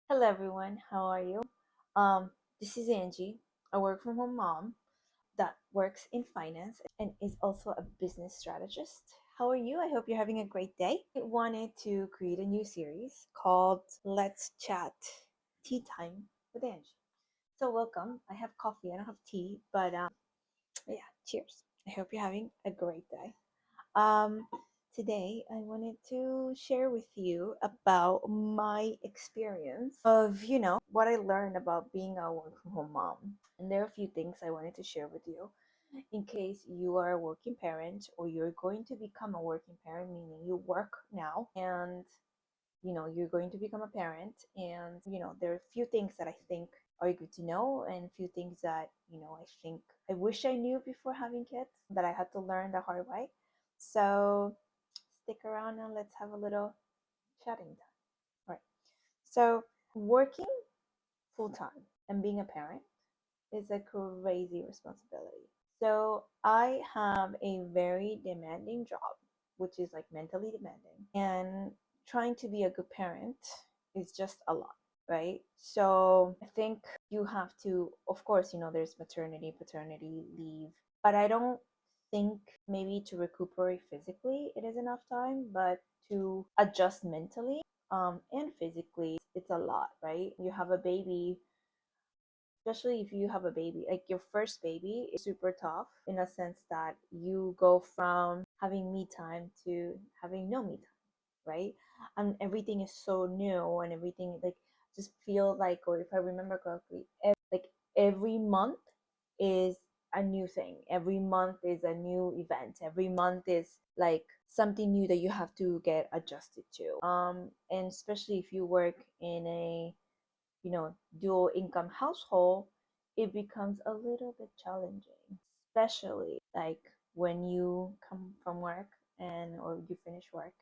Hello everyone, how are you? Um, this is Angie, a work from home mom that works in finance and is also a business strategist. How are you? I hope you're having a great day. I wanted to create a new series called Let's Chat Tea Time with Angie. So welcome. I have coffee, I don't have tea, but yeah, cheers. I hope you're having a great day. Um, Today, I wanted to share with you about my experience of, what I learned about being a work from home mom. And there are a few things I wanted to share with you in case you are a working parent or you're going to become a working parent, meaning you work now and you're going to become a parent. And there are a few things that I think are good to know, and a few things that I think I wish I knew before having kids that I had to learn the hard way. So stick around and let's have a little chatting time. All right. So working full time and being a parent is a crazy responsibility. So I have a very demanding job, which is like mentally demanding. And trying to be a good parent is just a lot, right? So I think you have to, of course, there's maternity, paternity leave, but I don't think maybe to recuperate physically it is enough time, but to adjust mentally and physically, it's a lot, right? You have a baby, especially if you have a baby, like your first baby is super tough in a sense that you go from having me time to having no me time, right? And everything is so new and everything like just feel like, or if I remember correctly, like every month is a new thing. Every month is a new event. Every month is like something new that you have to get adjusted to. And especially if you work in a dual income household, it becomes a little bit challenging, especially like when you come from work and or you finish work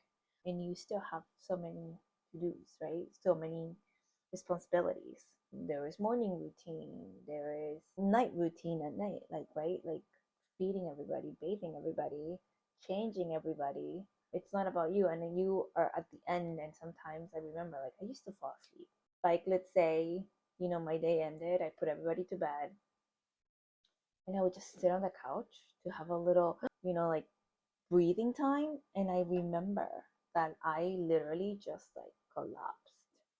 and you still have so many to-dos, right? So many responsibilities. There is morning routine, there is night routine at night, like right? Like feeding everybody, bathing everybody, changing everybody. It's not about you. And then you are at the end, and sometimes I remember like I used to fall asleep. Like let's say, my day ended, I put everybody to bed, and I would just sit on the couch to have a little, like breathing time. And I remember that I literally just like collapsed,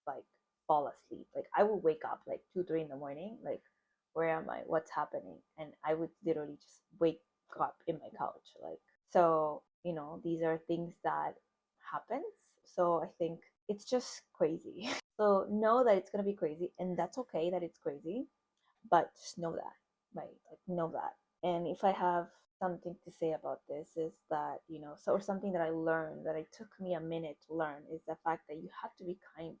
like fall asleep. Like I would wake up like 2, 3 in the morning, like where am I? What's happening? And I would literally just wake up in my couch. Like so, these are things that happens. So I think it's just crazy. So know that it's gonna be crazy, and that's okay that it's crazy, but just know that, right? Like know that. And if I have something to say about this is that so or something that I learned that it took me a minute to learn is the fact that you have to be kind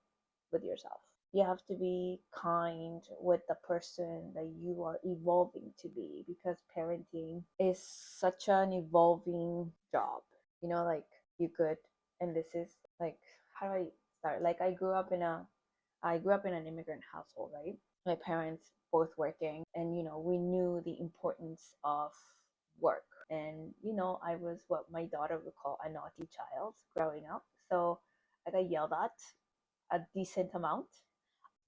with yourself. You have to be kind with the person that you are evolving to be, because parenting is such an evolving job. Like you could, and this is like, how do I start? Like I grew up in an immigrant household, right? My parents both working, and we knew the importance of work. And I was what my daughter would call a naughty child growing up, so I got yelled at a decent amount.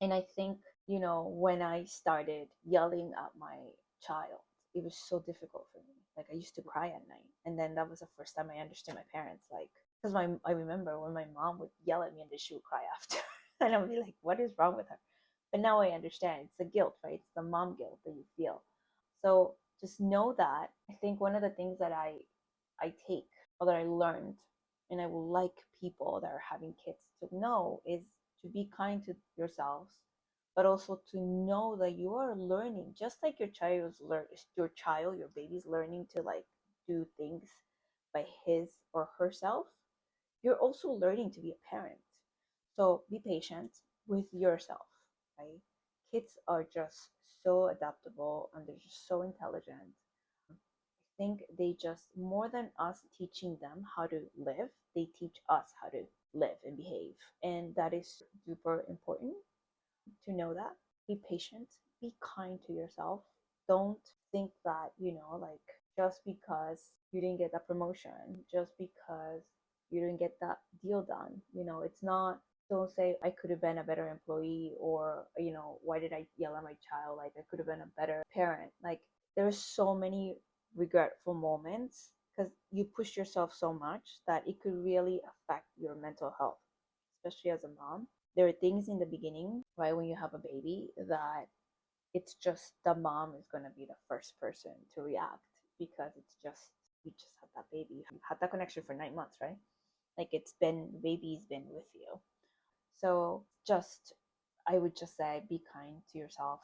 And I think when I started yelling at my child, it was so difficult for me. Like I used to cry at night, and then that was the first time I understood my parents. Like because my I remember when my mom would yell at me and then she would cry after, and I would be like, "What is wrong with her?" But now I understand. It's the guilt, right? It's the mom guilt that you feel. So just know that. I think one of the things that I take, or that I learned, and I would like people that are having kids to know, is to be kind to yourselves, but also to know that you are learning, just like your baby's learning to like do things by his or herself. You're also learning to be a parent. So be patient with yourself, right? Kids are just so adaptable and they're just so intelligent. Think they just, more than us teaching them how to live, they teach us how to live and behave. And that is super important to know that. Be patient, be kind to yourself. Don't think that, like just because you didn't get that promotion, just because you didn't get that deal done, it's not Don't say I could have been a better employee, or why did I yell at my child, like I could have been a better parent. Like there's so many regretful moments because you push yourself so much that it could really affect your mental health, especially as a mom. There are things in the beginning, right, when you have a baby, that it's just the mom is going to be the first person to react, because it's just, you just had that baby, you had that connection for 9 months, right? Like it's been, the baby's been with you. So just, I would just say, be kind to yourself.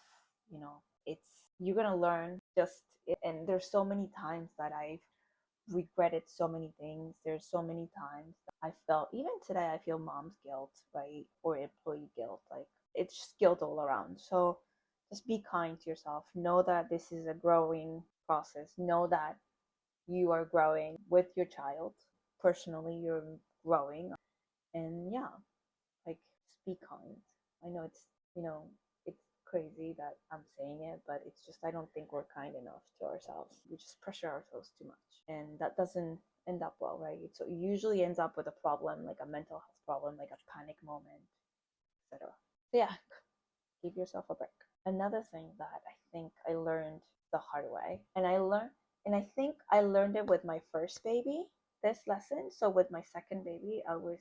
It's, you're gonna learn just, and there's so many times that I've regretted so many things. There's so many times that I felt, even today, I feel mom's guilt, right? Or employee guilt. Like it's just guilt all around. So just be kind to yourself. Know that this is a growing process. Know that you are growing with your child. Personally, you're growing. And yeah, like just be kind. I know it's crazy that I'm saying it, but it's just, I don't think we're kind enough to ourselves. We just pressure ourselves too much, and that doesn't end up well, right? So it usually ends up with a problem, like a mental health problem, like a panic moment, etc. So yeah, give yourself a break. Another thing that I think I learned the hard way, and I think I learned it with my first baby, this lesson. So with my second baby, I was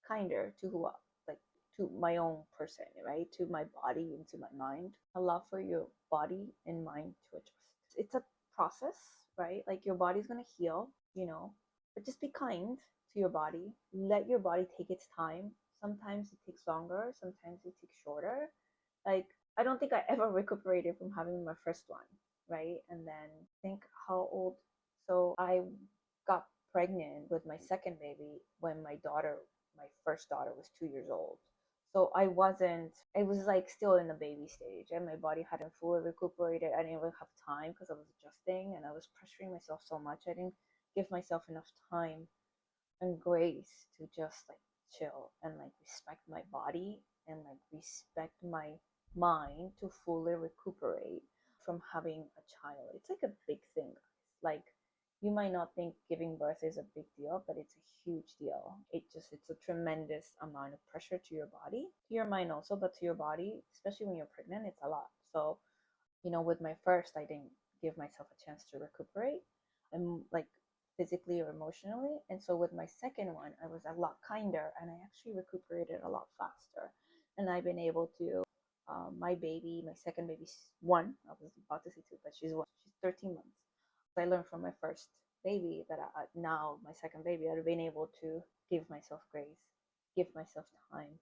kinder to like to my own person, right? To my body and to my mind. Allow for your body and mind to adjust. It's a process, right? Like your body's gonna heal, but just be kind to your body. Let your body take its time. Sometimes it takes longer, sometimes it takes shorter. Like I don't think I ever recuperated from having my first one, right? And then think how old. So I got pregnant with my second baby when my first daughter was 2 years old. So I was like still in the baby stage, and my body hadn't fully recuperated. I didn't really have time because I was adjusting and I was pressuring myself so much. I didn't give myself enough time and grace to just like chill and like respect my body and like respect my mind to fully recuperate from having a child. It's like a big thing, guys. Like you might not think giving birth is a big deal, but it's a huge deal. It's a tremendous amount of pressure to your body, to your mind also, but to your body, especially when you're pregnant, it's a lot. So with my first, I didn't give myself a chance to recuperate, and like physically or emotionally. And so with my second one, I was a lot kinder, and I actually recuperated a lot faster. And I've been able to, my baby, my second baby's one. I was about to say two, but she's one. She's 13 months. So I learned from my first baby that now my second baby, I've been able to give myself grace, give myself time,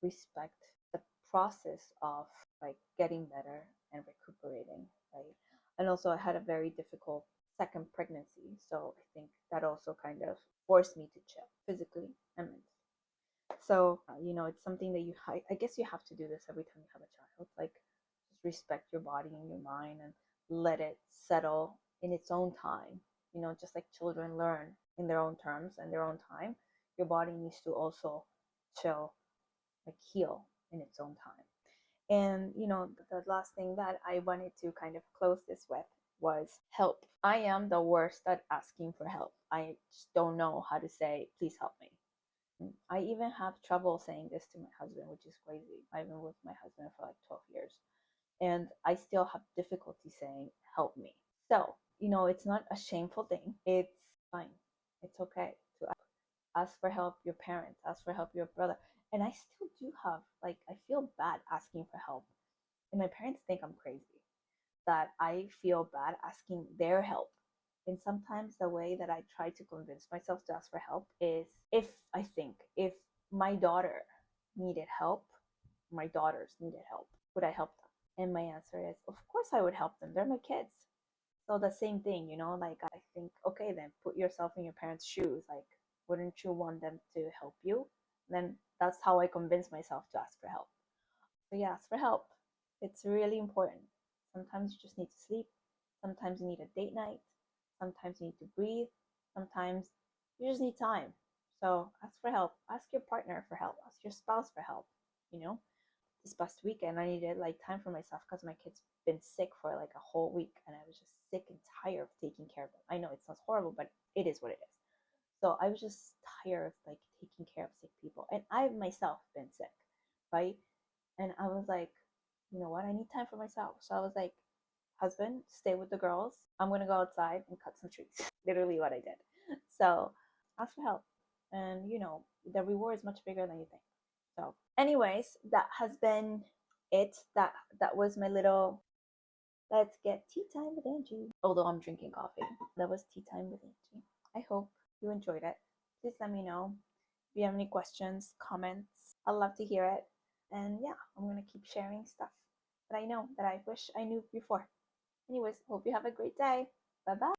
respect the process of like getting better and recuperating, right? And also, I had a very difficult second pregnancy, so I think that also kind of forced me to chill physically and mentally. So it's something that I guess you have to do this every time you have a child. Like, just respect your body and your mind and let it settle in its own time. Just like children learn in their own terms and their own time, your body needs to also chill, like heal in its own time. And the last thing that I wanted to kind of close this with was help. I am the worst at asking for help. I just don't know how to say, please help me. I even have trouble saying this to my husband, which is crazy. I've been with my husband for like 12 years, and I still have difficulty saying, help me. So, it's not a shameful thing. It's fine. It's okay to ask for help your parents, ask for help your brother. And I still do have, like, I feel bad asking for help. And my parents think I'm crazy, that I feel bad asking their help. And sometimes the way that I try to convince myself to ask for help is, if my daughter needed help, my daughters needed help, would I help them? And my answer is, of course I would help them. They're my kids. So the same thing, like I think, okay, then put yourself in your parents' shoes. Like, wouldn't you want them to help you? Then that's how I convince myself to ask for help. So yeah, ask for help. It's really important. Sometimes you just need to sleep. Sometimes you need a date night. Sometimes you need to breathe. Sometimes you just need time. So ask for help. Ask your partner for help. Ask your spouse for help. You know, this past weekend I needed like time for myself because my kid's been sick for like a whole week, and I was just sick and tired of taking care of them. I know it sounds horrible, but it is what it is. So I was just tired of like taking care of sick people. And I've myself been sick, right? And I was like, you know what? I need time for myself. So I was like, husband, stay with the girls. I'm going to go outside and cut some trees. Literally what I did. So ask for help. And, the reward is much bigger than you think. So, anyways, that has been it. That was my little let's get tea time with Angie. Although I'm drinking coffee. That was tea time with Angie. I hope you enjoyed it. Please let me know if you have any questions, comments. I'd love to hear it. And yeah, I'm gonna keep sharing stuff that I know that I wish I knew before. Anyways, hope you have a great day. Bye bye.